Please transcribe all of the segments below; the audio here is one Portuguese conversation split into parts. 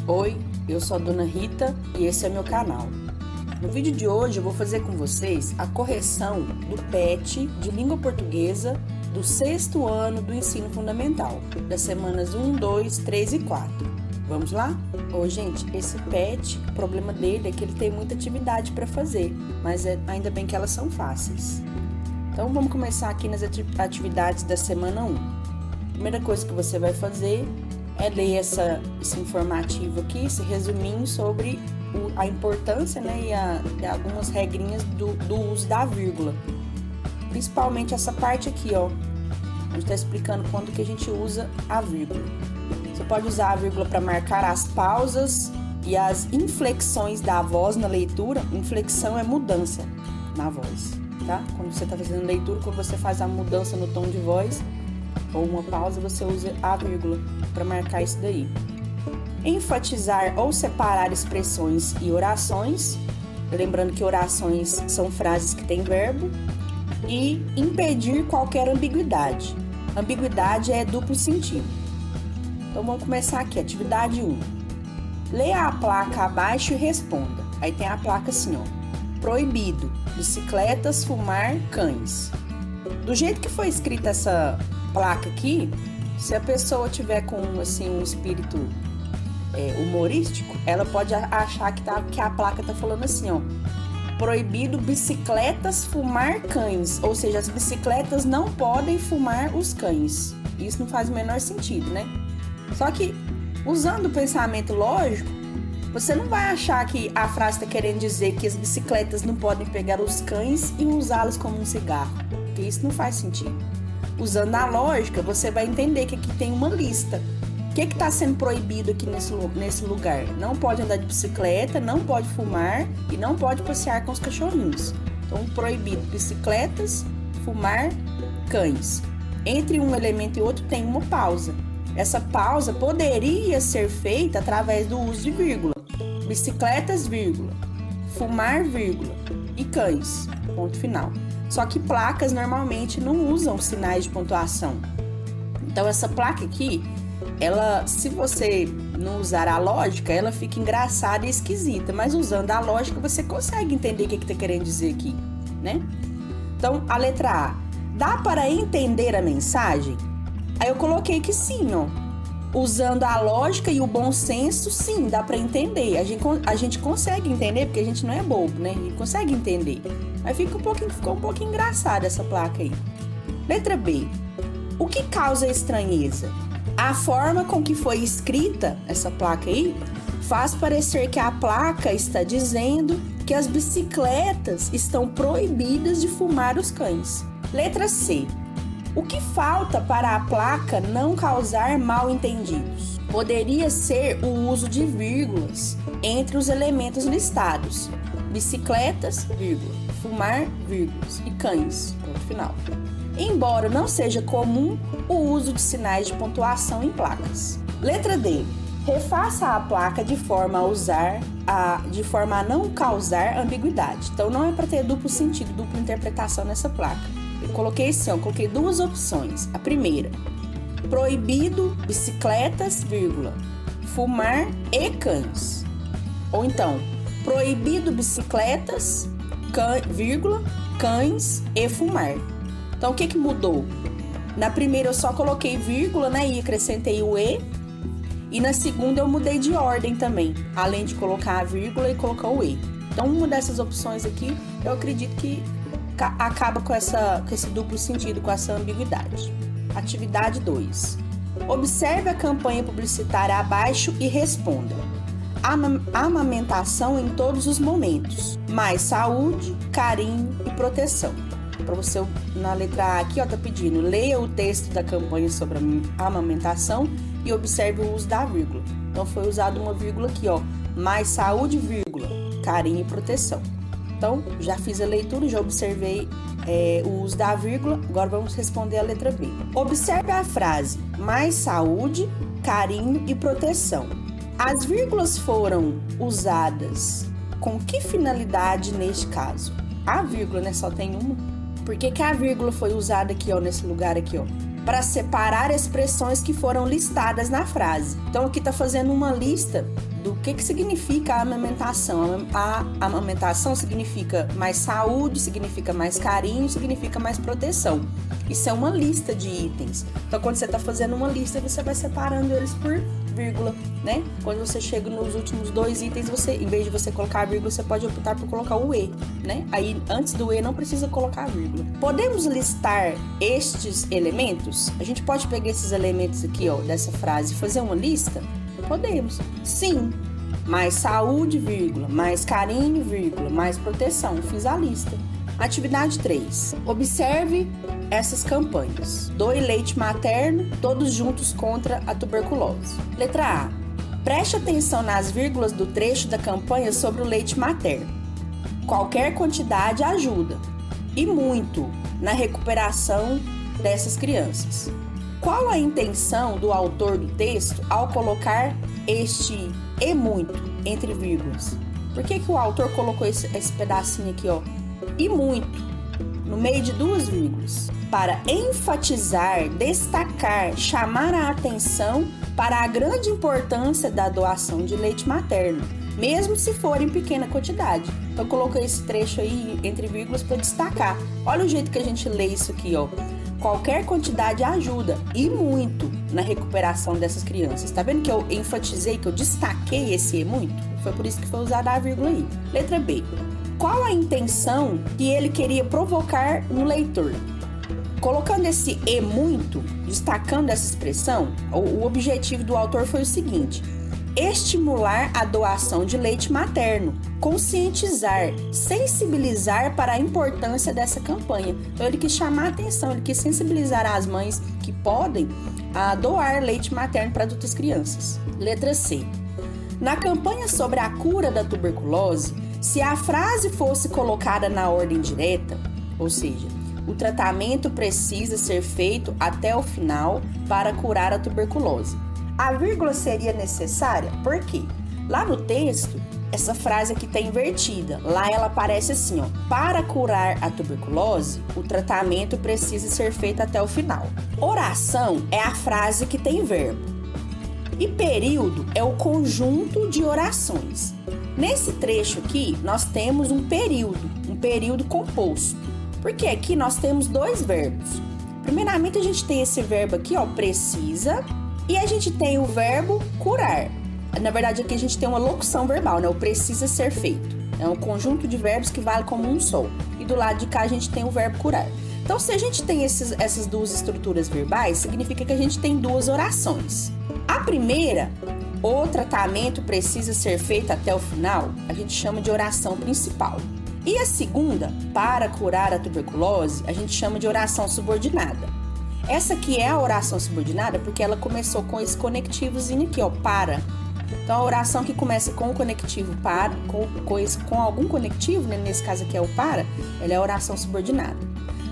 Oi, eu sou a Dona Rita e esse é meu canal. No vídeo de hoje eu vou fazer com vocês a correção do PET de língua portuguesa do 6º ano do ensino fundamental, das semanas 1, 2, 3 e 4. Vamos lá? Gente, esse PET, o problema dele é que ele tem muita atividade para fazer, mas ainda bem que elas são fáceis. Então vamos começar aqui nas atividades da semana 1. A primeira coisa que você vai fazer é ler esse informativo aqui, esse resuminho sobre a importância, né, e algumas regrinhas do uso da vírgula. Principalmente essa parte aqui, ó. A gente está explicando quando que a gente usa a vírgula. Você pode usar a vírgula para marcar as pausas e as inflexões da voz na leitura. Inflexão é mudança na voz, tá? Quando você está fazendo leitura, quando você faz a mudança no tom de voz ou uma pausa, você usa a vírgula para marcar isso daí. Enfatizar ou separar expressões e orações, lembrando que orações são frases que têm verbo, e impedir qualquer ambiguidade. Ambiguidade é duplo sentido. Então vamos começar aqui, atividade 1. Leia a placa abaixo e responda. Aí tem a placa assim, ó. Proibido, bicicletas, fumar, cães. Do jeito que foi escrita essa placa aqui, se a pessoa tiver com assim um espírito humorístico, ela pode achar que a placa tá falando assim, ó: proibido bicicletas, fumar, cães. Ou seja, as bicicletas não podem fumar os cães. Isso não faz o menor sentido, né? Só que, usando o pensamento lógico, você não vai achar que a frase está querendo dizer que as bicicletas não podem pegar os cães e usá-los como um cigarro, porque isso não faz sentido. Usando a lógica, você vai entender que aqui tem uma lista. O que está sendo proibido aqui nesse lugar? Não pode andar de bicicleta, não pode fumar e não pode passear com os cachorrinhos. Então, proibido bicicletas, fumar, cães. Entre um elemento e outro tem uma pausa. Essa pausa poderia ser feita através do uso de vírgula. Bicicletas, vírgula. Fumar, vírgula. E cães. Ponto final. Só que placas normalmente não usam sinais de pontuação. Então, essa placa aqui, se você não usar a lógica, ela fica engraçada e esquisita. Mas usando a lógica, você consegue entender o que está querendo dizer aqui, né? Então, a letra A. Dá para entender a mensagem? Aí eu coloquei que sim, ó. Usando a lógica e o bom senso, sim, dá para entender. A gente consegue entender, porque a gente não é bobo, né? A gente consegue entender. Mas ficou um pouquinho engraçada essa placa aí. Letra B. O que causa estranheza? A forma com que foi escrita essa placa aí faz parecer que a placa está dizendo que as bicicletas estão proibidas de fumar os cães. Letra C. O que falta para a placa não causar mal-entendidos? Poderia ser o uso de vírgulas entre os elementos listados. Bicicletas, vírgula, fumar, vírgulas, e cães, ponto final. Embora não seja comum o uso de sinais de pontuação em placas. Letra D. Refaça a placa de forma a não causar ambiguidade. Então não é para ter duplo sentido, dupla interpretação nessa placa. Eu coloquei assim, ó, coloquei duas opções. A primeira, proibido bicicletas, vírgula, fumar e cães. Ou então, proibido bicicletas, vírgula, cães e fumar. Então, o que mudou? Na primeira eu só coloquei vírgula, né, e acrescentei o e. E na segunda eu mudei de ordem também, além de colocar a vírgula e colocar o e. Então, uma dessas opções aqui, eu acredito que acaba com esse duplo sentido, com essa ambiguidade. Atividade 2. Observe a campanha publicitária abaixo e responda. Amamentação em todos os momentos. Mais saúde, carinho e proteção. Para você, na letra A aqui, ó, tá pedindo, leia o texto da campanha sobre a amamentação e observe o uso da vírgula. Então, foi usado uma vírgula aqui, ó. Mais saúde, vírgula, carinho e proteção. Então, já fiz a leitura, já observei o uso da vírgula. Agora vamos responder a letra B. Observe a frase, mais saúde, carinho e proteção. As vírgulas foram usadas com que finalidade neste caso? A vírgula, né, só tem uma. Por que a vírgula foi usada aqui, ó, nesse lugar aqui, ó? para separar expressões que foram listadas na frase. Então aqui está fazendo uma lista do que significa a amamentação. A amamentação significa mais saúde, significa mais carinho, significa mais proteção. Isso é uma lista de itens. Então quando você está fazendo uma lista, você vai separando eles por vírgula, né? Quando você chega nos últimos 2 itens, você, em vez de você colocar a vírgula, você pode optar por colocar o E, né? Aí, antes do E, não precisa colocar a vírgula. Podemos listar estes elementos? A gente pode pegar esses elementos aqui, ó, dessa frase e fazer uma lista? Podemos. Sim. Mais saúde, vírgula. Mais carinho, vírgula. Mais proteção. Fiz a lista. Atividade 3. Observe essas campanhas. Doe leite materno, todos juntos contra a tuberculose. Letra A. Preste atenção nas vírgulas do trecho da campanha sobre o leite materno. Qualquer quantidade ajuda, e muito, na recuperação dessas crianças. Qual a intenção do autor do texto ao colocar este "e muito" entre vírgulas? Por que o autor colocou esse pedacinho aqui, ó? E muito, no meio de 2 vírgulas, para enfatizar, destacar, chamar a atenção para a grande importância da doação de leite materno, mesmo se for em pequena quantidade. Então, coloquei esse trecho aí entre vírgulas para destacar. Olha o jeito que a gente lê isso aqui, ó. Qualquer quantidade ajuda, e muito, na recuperação dessas crianças. Tá vendo que eu enfatizei, que eu destaquei esse "e muito"? Foi por isso que foi usada a vírgula aí. Letra B. Qual a intenção que ele queria provocar no leitor? Colocando esse "e muito", destacando essa expressão, o objetivo do autor foi o seguinte: estimular a doação de leite materno, conscientizar, sensibilizar para a importância dessa campanha. Então ele quis chamar a atenção, ele quis sensibilizar as mães que podem doar leite materno para outras crianças. Letra C. Na campanha sobre a cura da tuberculose, se a frase fosse colocada na ordem direta, ou seja, o tratamento precisa ser feito até o final para curar a tuberculose, a vírgula seria necessária. Por quê? Lá no texto, essa frase aqui está invertida. Lá ela aparece assim, ó: para curar a tuberculose, o tratamento precisa ser feito até o final. Oração é a frase que tem verbo. E período é o conjunto de orações. Nesse trecho aqui, nós temos um período composto. Porque aqui nós temos 2 verbos. Primeiramente, a gente tem esse verbo aqui, ó, precisa, e a gente tem o verbo curar. Na verdade, aqui a gente tem uma locução verbal, né? O precisa ser feito. É um conjunto de verbos que vale como um só. E do lado de cá a gente tem o verbo curar. Então, se a gente tem essas 2 estruturas verbais, significa que a gente tem 2 orações. A primeira, o tratamento precisa ser feito até o final, a gente chama de oração principal. E a segunda, para curar a tuberculose, a gente chama de oração subordinada. Essa aqui é a oração subordinada porque ela começou com esse conectivozinho aqui, ó, para. Então, a oração que começa com o conectivo para, com algum conectivo, né, nesse caso aqui é o para, ela é a oração subordinada.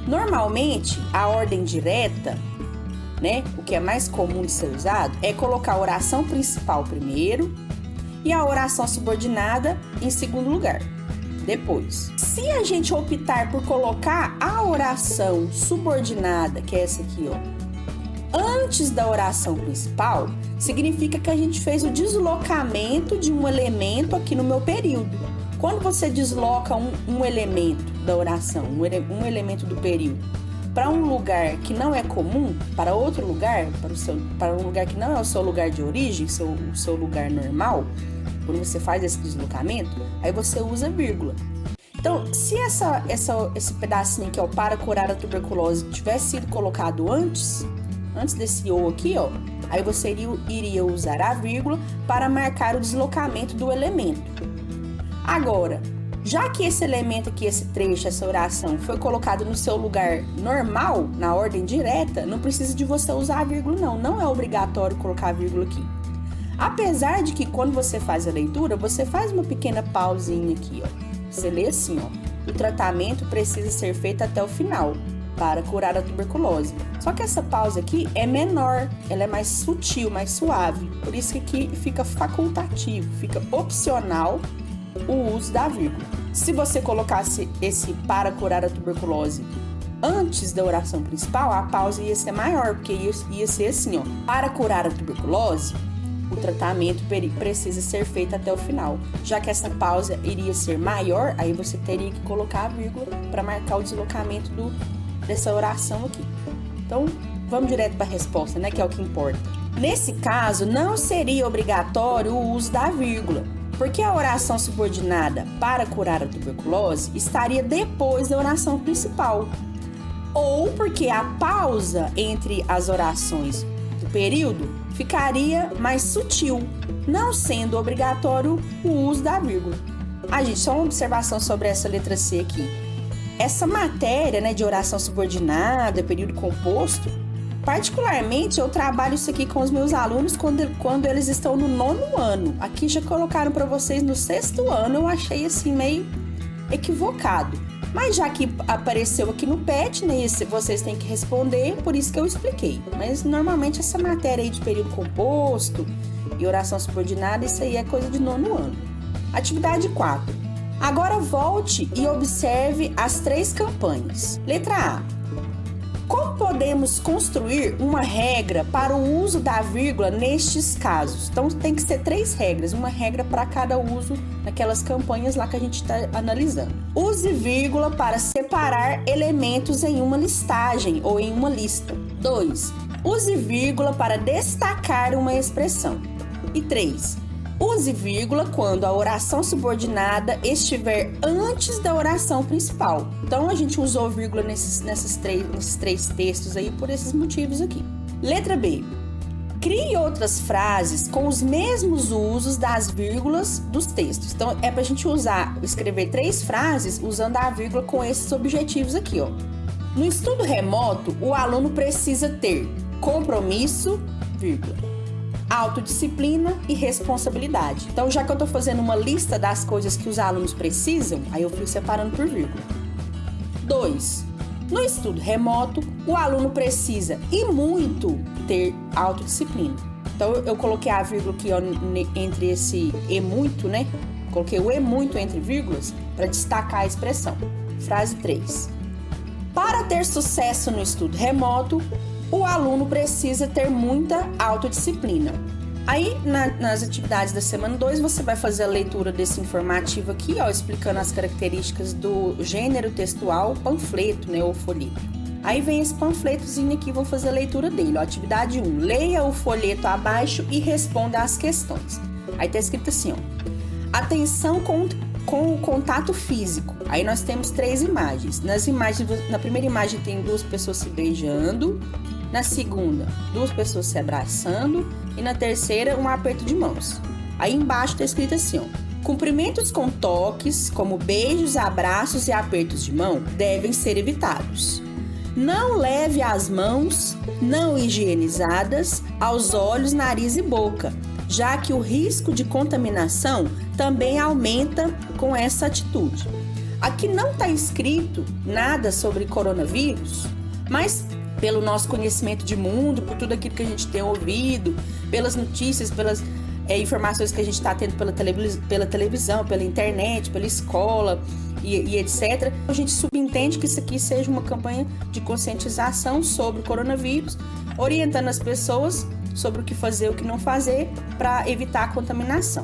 Normalmente, a ordem direta, né, o que é mais comum de ser usado, é colocar a oração principal primeiro e a oração subordinada em segundo lugar. Depois, se a gente optar por colocar a oração subordinada, que é essa aqui, ó, antes da oração principal, significa que a gente fez o deslocamento de um elemento aqui no meu período. Quando você desloca um elemento da oração, um elemento do período, para um lugar que não é comum, para outro lugar, para um lugar que não é o seu lugar de origem, o seu lugar normal, quando você faz esse deslocamento, aí você usa vírgula. Então, se esse pedacinho aqui, ó, para curar a tuberculose, tivesse sido colocado antes desse "ou" aqui, ó, aí você iria usar a vírgula para marcar o deslocamento do elemento. Agora, já que esse elemento aqui, esse trecho, essa oração, foi colocado no seu lugar normal, na ordem direta, não precisa de você usar a vírgula, não. Não é obrigatório colocar a vírgula aqui. Apesar de que quando você faz a leitura, você faz uma pequena pausinha aqui, ó. Você lê assim, ó: o tratamento precisa ser feito até o final para curar a tuberculose. Só que essa pausa aqui é menor, ela é mais sutil, mais suave. Por isso que aqui fica facultativo, fica opcional o uso da vírgula. Se você colocasse esse "para curar a tuberculose" antes da oração principal, a pausa ia ser maior, porque ia ser assim, ó. Para curar a tuberculose, o tratamento precisa ser feito até o final. Já que essa pausa iria ser maior, aí você teria que colocar a vírgula para marcar o deslocamento dessa oração aqui. Então, vamos direto para a resposta, né, que é o que importa. Nesse caso, não seria obrigatório o uso da vírgula, porque a oração subordinada para curar a tuberculose estaria depois da oração principal. Ou porque a pausa entre as orações do período ficaria mais sutil, não sendo obrigatório o uso da vírgula. Gente, só uma observação sobre essa letra C aqui. Essa matéria, né, de oração subordinada, período composto, particularmente eu trabalho isso aqui com os meus alunos quando eles estão no 9º ano. Aqui já colocaram para vocês no 6º ano, eu achei assim meio equivocado. Mas já que apareceu aqui no PET, né, vocês têm que responder, por isso que eu expliquei. Mas normalmente essa matéria aí de período composto e oração subordinada, isso aí é coisa de 9º ano. Atividade 4. Agora volte e observe as 3 campanhas. Letra A. Como podemos construir uma regra para o uso da vírgula nestes casos? Então, tem que ser 3 regras, uma regra para cada uso naquelas campanhas lá que a gente está analisando. Use vírgula para separar elementos em uma listagem ou em uma lista. 2. Use vírgula para destacar uma expressão. E 3. Use vírgula quando a oração subordinada estiver antes da oração principal. Então, a gente usou vírgula nesses 3 textos aí por esses motivos aqui. Letra B. Crie outras frases com os mesmos usos das vírgulas dos textos. Então, é pra gente escrever 3 frases usando a vírgula com esses objetivos aqui, ó. No estudo remoto, o aluno precisa ter compromisso, vírgula, autodisciplina e responsabilidade. Então, já que eu tô fazendo uma lista das coisas que os alunos precisam, aí eu fui separando por vírgula. 2. No estudo remoto, o aluno precisa e muito ter autodisciplina. Então, eu coloquei a vírgula aqui, ó, entre esse e muito, né? Coloquei o e muito entre vírgulas para destacar a expressão. Frase 3. Para ter sucesso no estudo remoto, o aluno precisa ter muita autodisciplina. Aí, nas atividades da semana 2, você vai fazer a leitura desse informativo aqui, ó, explicando as características do gênero textual, panfleto, né, ou folheto. Aí vem esse panfletozinho aqui, vou fazer a leitura dele, ó, atividade 1. Leia o folheto abaixo e responda às questões. Aí tá escrito assim, ó, atenção com o contato físico. Aí nós temos 3 imagens. Na primeira imagem tem 2 pessoas se beijando, na segunda, 2 pessoas se abraçando e na terceira, um aperto de mãos. Aí embaixo está escrito assim, ó, cumprimentos com toques, como beijos, abraços e apertos de mão, devem ser evitados. Não leve as mãos não higienizadas aos olhos, nariz e boca, já que o risco de contaminação também aumenta com essa atitude. Aqui não está escrito nada sobre coronavírus, mas pelo nosso conhecimento de mundo, por tudo aquilo que a gente tem ouvido, pelas notícias, pelas informações que a gente está tendo pela televisão, pela internet, pela escola e etc. A gente subentende que isso aqui seja uma campanha de conscientização sobre o coronavírus, orientando as pessoas sobre o que fazer e o que não fazer para evitar a contaminação.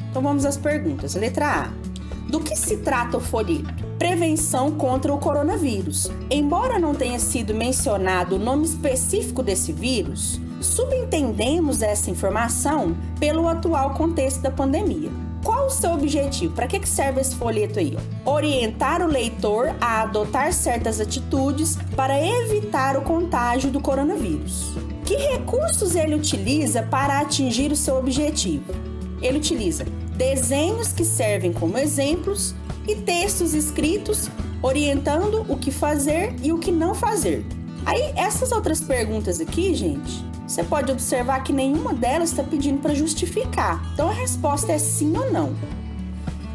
Então vamos às perguntas. Letra A. Do que se trata o folheto? Prevenção contra o coronavírus. Embora não tenha sido mencionado o nome específico desse vírus, subentendemos essa informação pelo atual contexto da pandemia. Qual o seu objetivo? Para que serve esse folheto aí? Orientar o leitor a adotar certas atitudes para evitar o contágio do coronavírus. Que recursos ele utiliza para atingir o seu objetivo? Ele utiliza desenhos que servem como exemplos e textos escritos orientando o que fazer e o que não fazer. Aí, essas outras perguntas aqui, gente, você pode observar que nenhuma delas está pedindo para justificar. Então, a resposta é sim ou não.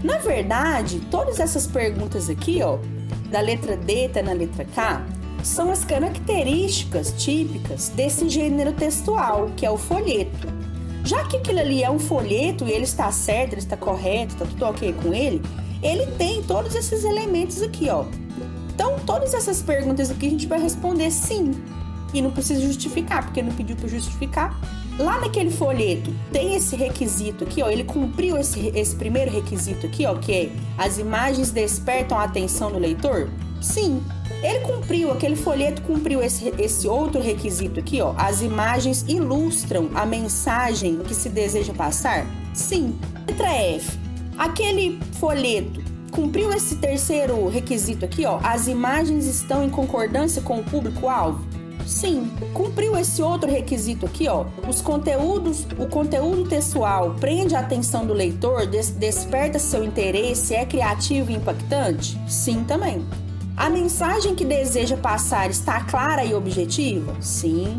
Na verdade, todas essas perguntas aqui, ó, da letra D até na letra K, são as características típicas desse gênero textual, que é o folheto. Já que aquilo ali é um folheto e ele está certo, ele está correto, está tudo ok com ele, ele tem todos esses elementos aqui, ó. Então, todas essas perguntas aqui a gente vai responder sim. E não precisa justificar, porque não pediu para justificar. Lá naquele folheto tem esse requisito aqui, ó. Ele cumpriu esse primeiro requisito aqui, ó, que é as imagens despertam a atenção do leitor? Sim. Ele cumpriu, aquele folheto cumpriu esse outro requisito aqui, ó. As imagens ilustram a mensagem que se deseja passar? Sim. Letra F. Aquele folheto cumpriu esse terceiro requisito aqui, ó. As imagens estão em concordância com o público-alvo? Sim. Cumpriu esse outro requisito aqui, ó. O conteúdo textual prende a atenção do leitor, desperta seu interesse, é criativo e impactante? Sim, também. A mensagem que deseja passar está clara e objetiva? Sim.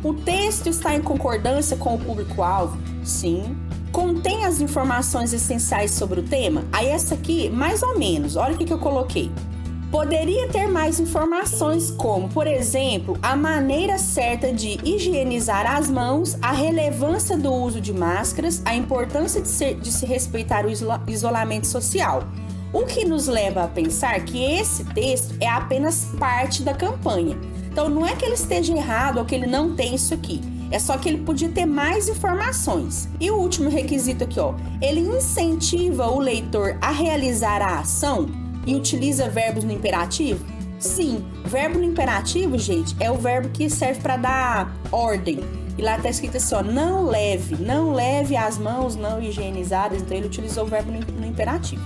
O texto está em concordância com o público-alvo? Sim. Contém as informações essenciais sobre o tema? Aí essa aqui, mais ou menos, olha o que eu coloquei. Poderia ter mais informações como, por exemplo, a maneira certa de higienizar as mãos, a relevância do uso de máscaras, a importância de se respeitar o isolamento social. O que nos leva a pensar que esse texto é apenas parte da campanha. Então, não é que ele esteja errado ou que ele não tem isso aqui. É só que ele podia ter mais informações. E o último requisito aqui, ó. Ele incentiva o leitor a realizar a ação e utiliza verbos no imperativo? Sim. Verbo no imperativo, gente, é o verbo que serve para dar ordem. E lá está escrito assim, ó. Não leve as mãos não higienizadas. Então, ele utilizou o verbo no imperativo.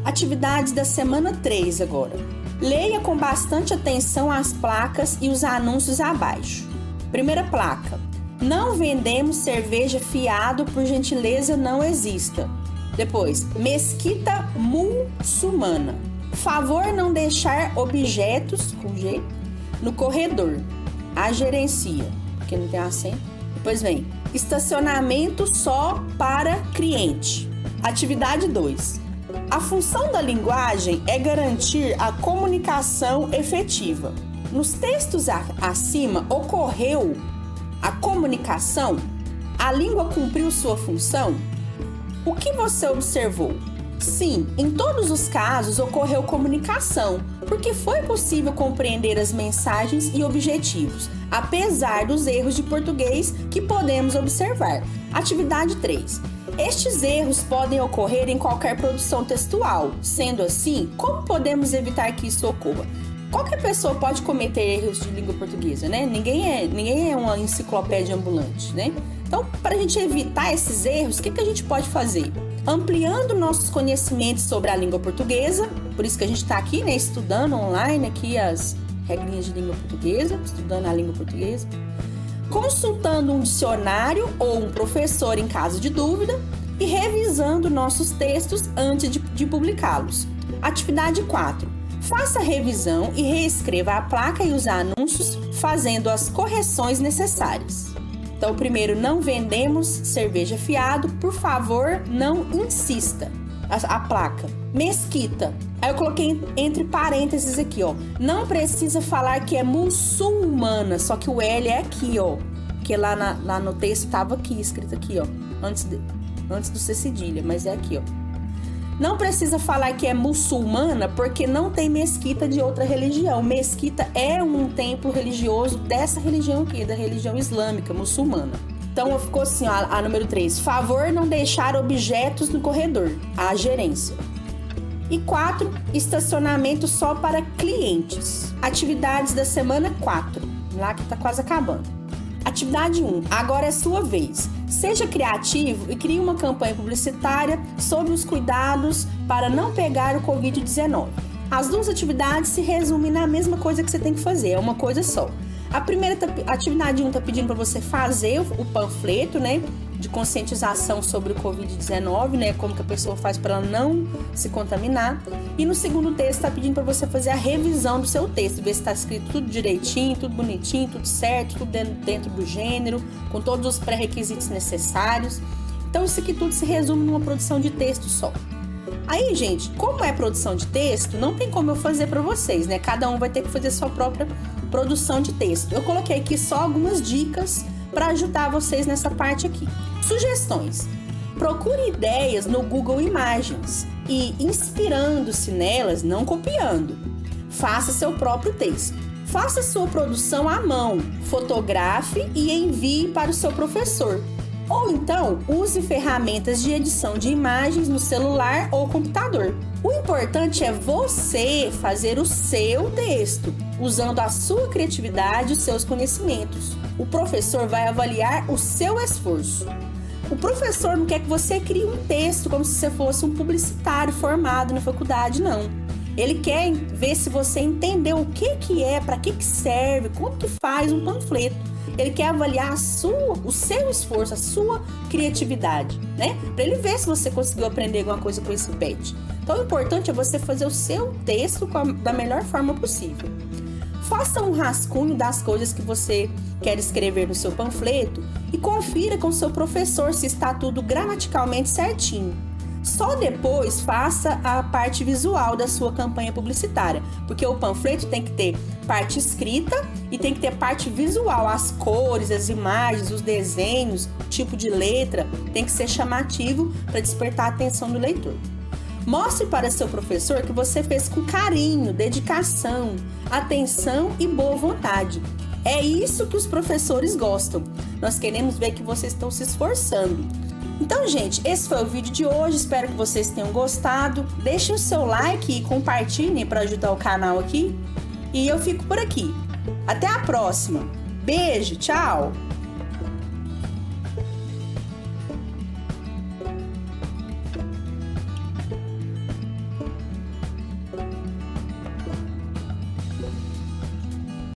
Atividades da semana 3 agora. Leia com bastante atenção as placas e os anúncios abaixo. Primeira placa. Não vendemos cerveja fiado, por gentileza não exista. Depois, mesquita muçulmana. Favor não deixar objetos, com G, no corredor. A gerencia, porque não tem acento. Depois vem, estacionamento só para cliente. Atividade 2. A função da linguagem é garantir a comunicação efetiva. Nos textos acima, ocorreu a comunicação? A língua cumpriu sua função? O que você observou? Sim, em todos os casos ocorreu comunicação, porque foi possível compreender as mensagens e objetivos, apesar dos erros de português que podemos observar. Atividade 3. Estes erros podem ocorrer em qualquer produção textual. Sendo assim, como podemos evitar que isso ocorra? Qualquer pessoa pode cometer erros de língua portuguesa, né? Ninguém é uma enciclopédia ambulante, né? Então, para a gente evitar esses erros, o que a gente pode fazer? Ampliando nossos conhecimentos sobre a língua portuguesa, por isso que a gente está aqui, né? Estudando online aqui as regrinhas de língua portuguesa, estudando a língua portuguesa. Consultando um dicionário ou um professor em caso de dúvida e revisando nossos textos antes de publicá-los. Atividade 4. Faça a revisão e reescreva a placa e os anúncios fazendo as correções necessárias. Então, primeiro, não vendemos cerveja fiado, por favor, não insista. A placa. Mesquita. Aí eu coloquei entre parênteses aqui, ó. Não precisa falar que é muçulmana, só que o L é aqui, ó. Porque lá no texto tava aqui, escrito aqui, ó. Antes do C cedilha, mas é aqui, ó. Não precisa falar que é muçulmana, porque não tem mesquita de outra religião. Mesquita é um templo religioso dessa religião aqui, da religião islâmica, muçulmana. Então, ficou assim, ó, a número 3. Favor não deixar objetos no corredor. A gerência. E 4. Estacionamento só para clientes. Atividades da semana 4. Lá que tá quase acabando. Atividade 1. Agora é sua vez. Seja criativo e crie uma campanha publicitária sobre os cuidados para não pegar o Covid-19. As duas atividades se resumem na mesma coisa que você tem que fazer. É uma coisa só. A primeira atividade 1 está pedindo para você fazer o panfleto, né, de conscientização sobre o Covid-19, né, como que a pessoa faz para ela não se contaminar. E no segundo texto está pedindo para você fazer a revisão do seu texto, ver se está escrito tudo direitinho, tudo bonitinho, tudo certo, tudo dentro do gênero, com todos os pré-requisitos necessários. Então isso aqui tudo se resume numa produção de texto só. Aí, gente, como é produção de texto, não tem como eu fazer para vocês, né? Cada um vai ter que fazer sua própria produção de texto. Eu coloquei aqui só algumas dicas para ajudar vocês nessa parte aqui. Sugestões. Procure ideias no Google Imagens e, inspirando-se nelas, não copiando. faça seu próprio texto. Faça sua produção à mão, fotografe e envie para o seu professor. Ou então, use ferramentas de edição de imagens no celular ou computador. O importante é você fazer o seu texto, usando a sua criatividade e os seus conhecimentos. O professor vai avaliar o seu esforço. O professor não quer que você crie um texto como se você fosse um publicitário formado na faculdade, não. Ele quer ver se você entendeu o que é, para que serve, como que faz um panfleto. Ele quer avaliar o seu esforço, a sua criatividade, né? Para ele ver se você conseguiu aprender alguma coisa com esse PET. Então, o importante é você fazer o seu texto da melhor forma possível. Faça um rascunho das coisas que você quer escrever no seu panfleto e confira com o seu professor se está tudo gramaticalmente certinho. Só depois faça a parte visual da sua campanha publicitária, porque o panfleto tem que ter parte escrita e tem que ter parte visual, as cores, as imagens, os desenhos, o tipo de letra, tem que ser chamativo para despertar a atenção do leitor. Mostre para seu professor que você fez com carinho, dedicação, atenção e boa vontade. É isso que os professores gostam. Nós queremos ver que vocês estão se esforçando. Então, gente, esse foi o vídeo de hoje. Espero que vocês tenham gostado. Deixem o seu like e compartilhem para ajudar o canal aqui. E eu fico por aqui. Até a próxima. Beijo, tchau!